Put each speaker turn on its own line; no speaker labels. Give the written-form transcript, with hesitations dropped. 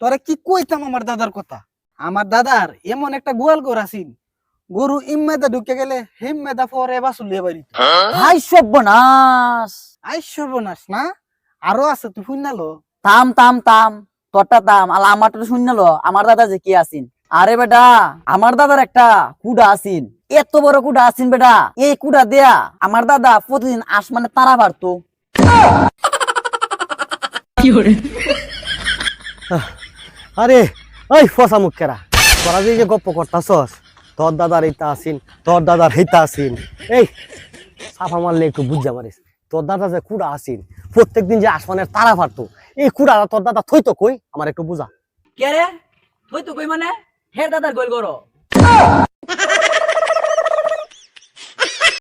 তোরা কি কইতাম আমার দাদার কথা। আমার দাদার এমন একটা গোয়াল ঘর আছিল, গরু ইম্মেদা ঢুকে গেলে হিম্মেদা পরে বাসুলিয়ে বাড়ি।
হাই সর্বনাশ।
আই সর্বনাশ না, আরো আছে, তুই শুনালো।
থাম থাম থাম, তোরটা থাম, আর আমারটা শুনলো আমার দাদা যে কি আসিন। আরে বেটা, আমার দাদার একটা কুড়া আসিন, এত বড় কুড়া আসিন বেটা। এই কুড়া দেয়া আমার দাদা প্রতিদিন আসমানে তারা পারতো।
আরে ওই ফসা মুখেরা, তোরা যে গপ্প করতাছস, তোর দাদার এইটা আসিন, তোর দাদার হেইতা আসিন, এই সাফা মারলে একটু বুঝা পারিস। তোর দাদা যে কুড়া আসিন, প্রত্যেকদিন যে আসমানের তারা পারতো, এই কুড়া তোর দাদা থইতো কই, আমার একটু বুঝা।
কে রে? তুই তো কই মানে হে দাদার গোল করো।